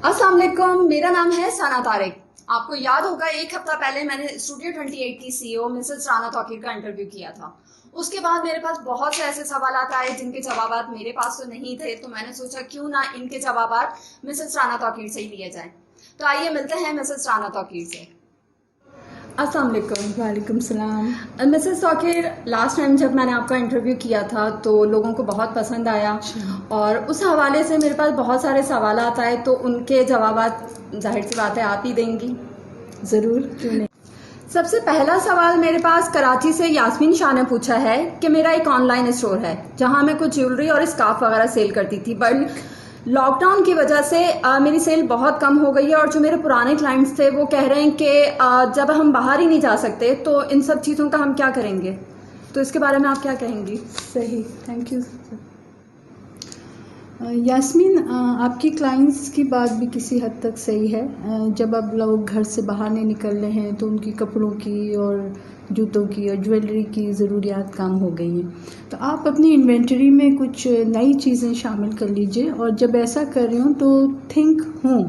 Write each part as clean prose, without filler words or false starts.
अस्सलाम वालेकुम, मेरा नाम है साना तारिक। आपको याद होगा एक हफ्ता पहले मैंने स्टूडियो 28 की सीईओ मिसेस राना तौकीर का इंटरव्यू किया था। उसके बाद मेरे पास बहुत से ऐसे सवाल आए जिनके जवाब मेरे पास तो नहीं थे, तो मैंने सोचा क्यों ना इनके जवाब मिसेस राना तौकीर से ही लिए जाएं। तो आइए मिलते हैं मिसेस राना तौकीर से। अस्सलाम वालेकुम। वालेकुम सलाम। मिसेस तौकीर, लास्ट टाइम जब मैंने आपका इंटरव्यू किया था तो लोगों को बहुत पसंद आया और उस हवाले से मेरे पास बहुत सारे सवाल आए, तो उनके जवाब जाहिर सी बात है आप ही देंगी। ज़रूर, क्यों नहीं। सबसे पहला सवाल मेरे पास कराची से यास्मीन शाह ने पूछा है कि मेरा एक ऑनलाइन स्टोर है जहां मैं कुछ ज्वेलरी और स्कार्फ वगैरह सेल करती थी, बट लॉकडाउन की वजह से मेरी सेल बहुत कम हो गई है और जो मेरे पुराने क्लाइंट्स थे वो कह रहे हैं कि जब हम बाहर ही नहीं जा सकते तो इन सब चीज़ों का हम क्या करेंगे, तो इसके बारे में आप क्या कहेंगी? सही, थैंक यू। यास्मीन, आपकी क्लाइंट्स की बात भी किसी हद तक सही है। जब अब लोग घर से बाहर नहीं निकल रहे हैं तो उनकी कपड़ों की और जूतों की और ज्वेलरी की ज़रूरियात कम हो गई हैं। तो आप अपनी इन्वेंटरी में कुछ नई चीज़ें शामिल कर लीजिए, और जब ऐसा कर रहे हो तो थिंक हों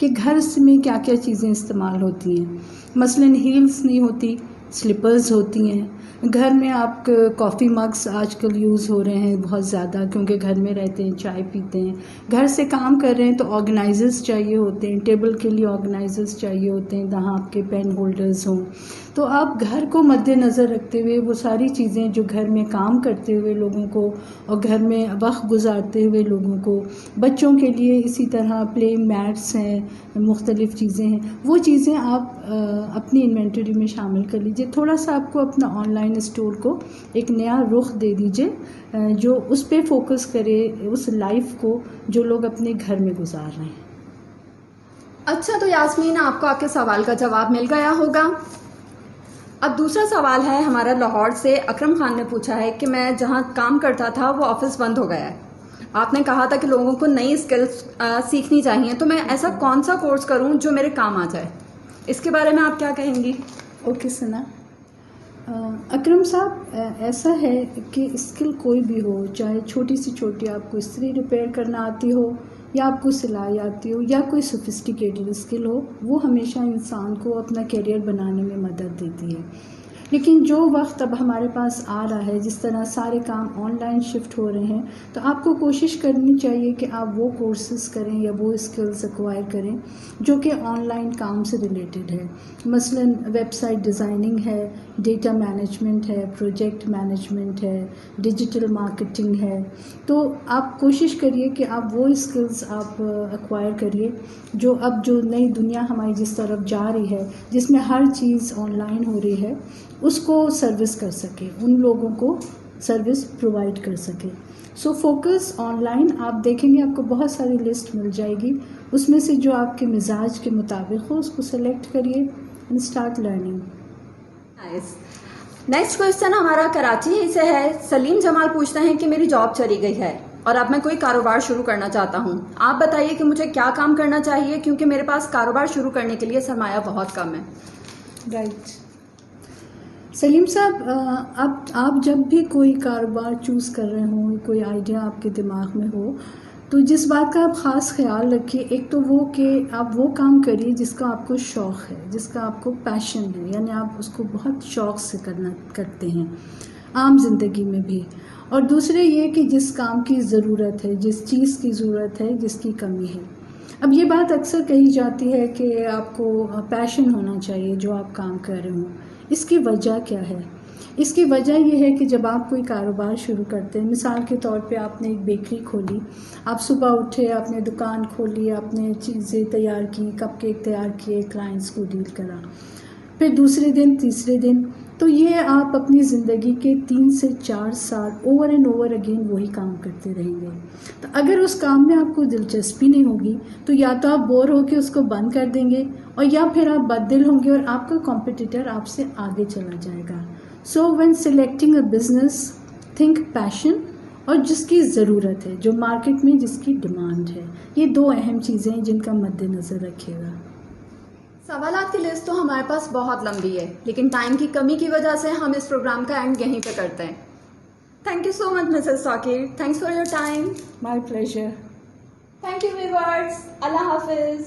कि घर में क्या क्या चीज़ें इस्तेमाल होती हैं। मसलन हील्स नहीं होती, स्लीपर्स होती हैं। घर में आप कॉफ़ी मग्स आजकल यूज़ हो रहे हैं बहुत ज़्यादा, क्योंकि घर में रहते हैं, चाय पीते हैं। घर से काम कर रहे हैं तो ऑर्गेनाइजर्स चाहिए होते हैं, टेबल के लिए ऑर्गेनाइजर्स चाहिए होते हैं जहाँ आपके पेन होल्डर्स हों। तो आप घर को मद्देनज़र रखते हुए वो सारी चीज़ें जो घर में काम करते हुए लोगों को और घर में वक्त गुजारते हुए लोगों को, बच्चों के लिए इसी तरह प्ले मैट्स हैं, मुख्तलिफ़ चीज़ें हैं, वो चीज़ें आप अपनी इन्वेंटरी में शामिल कर लीजिए। थोड़ा सा आपको अपना ऑनलाइन स्टोर को एक नया रुख दे दीजिए जो उस पर फोकस करे, उस लाइफ को जो लोग अपने घर में गुजार रहे हैं। अच्छा, तो यास्मीन आपको आपके सवाल का जवाब मिल गया होगा। अब दूसरा सवाल है हमारा लाहौर से अकरम खान ने पूछा है कि मैं जहां काम करता था वो ऑफिस बंद हो गया है। आपने कहा था कि लोगों को नई स्किल्स सीखनी चाहिए, तो मैं ऐसा कौन सा कोर्स करूं जो मेरे काम आ जाए, इसके बारे में आप क्या कहेंगी? ओके सना। अकरम साहब, ऐसा है कि स्किल कोई भी हो, चाहे छोटी से छोटी, आपको इस्त्री रिपेयर करना आती हो या आपको सिलाई आती हो या कोई सोफिस्टिकेटेड स्किल हो, वो हमेशा इंसान को अपना करियर बनाने में मदद देती है। लेकिन जो वक्त अब हमारे पास आ रहा है, जिस तरह सारे काम ऑनलाइन शिफ्ट हो रहे हैं, तो आपको कोशिश करनी चाहिए कि आप वो कोर्सेज करें या वो स्किल्स एक्वायर करें जो कि ऑनलाइन काम से रिलेटेड है। मसलन वेबसाइट डिज़ाइनिंग है, डेटा मैनेजमेंट है, प्रोजेक्ट मैनेजमेंट है, डिजिटल मार्केटिंग है। तो आप कोशिश करिए कि आप वो स्किल्स आप एक्वायर करिए जो नई दुनिया हमारी जिस तरफ जा रही है, जिसमें हर चीज़ ऑनलाइन हो रही है, उसको सर्विस कर सके, उन लोगों को सर्विस प्रोवाइड कर सके। So focus online. आप देखेंगे आपको बहुत सारी लिस्ट मिल जाएगी, उसमें से जो आपके मिजाज के मुताबिक हो उसको सेलेक्ट करिए and start learning. Next question हमारा कराची ही से है। सलीम जमाल पूछते हैं कि मेरी जॉब चली गई है और अब मैं कोई कारोबार शुरू करना चाहता हूँ, आप बताइए कि मुझे क्या काम करना चाहिए, क्योंकि मेरे पास कारोबार शुरू करने के लिए सरमाया बहुत कम है। राइट सलीम साहब, आप जब भी कोई कारोबार चूज़ कर रहे हो, कोई आइडिया आपके दिमाग में हो, तो जिस बात का आप ख़ास ख्याल रखिए, एक तो वो कि आप वो काम करिए जिसका आपको शौक़ है, जिसका आपको पैशन है, यानी आप उसको बहुत शौक़ से करते हैं आम जिंदगी में भी। और दूसरे ये कि जिस काम की ज़रूरत है, जिस चीज़ की ज़रूरत है, जिसकी कमी है। अब ये बात अक्सर कही जाती है कि आपको पैशन होना चाहिए जो आप काम कर रहे हो। इसकी वजह क्या है? इसकी वजह यह है कि जब आप कोई कारोबार शुरू करते हैं, मिसाल के तौर पे आपने एक बेकरी खोली, आप सुबह उठे, आपने दुकान खोली, आपने चीज़ें तैयार की, कपकेक तैयार किए, क्लाइंट्स को डील करा, फिर दूसरे दिन, तीसरे दिन, तो ये आप अपनी ज़िंदगी के 3 से 4 साल ओवर एंड ओवर अगेन वही काम करते रहेंगे। तो अगर उस काम में आपको दिलचस्पी नहीं होगी तो या तो आप बोर होकर उसको बंद कर देंगे, और या फिर आप बददिल होंगे और आपका कॉम्पिटिटर आपसे आगे चला जाएगा। So when selecting a business, think passion और जिसकी ज़रूरत है, जो मार्केट में जिसकी डिमांड है। ये 2 अहम चीज़ें हैं जिनका मद्देनज़र रखिएगा। सवालात की लिस्ट तो हमारे पास बहुत लंबी है, लेकिन टाइम की कमी की वजह से हम इस प्रोग्राम का एंड यहीं पे करते हैं। Thank you so much Mrs Tauqeer, thanks for your time. My pleasure. Thank you viewers, Allah Hafiz.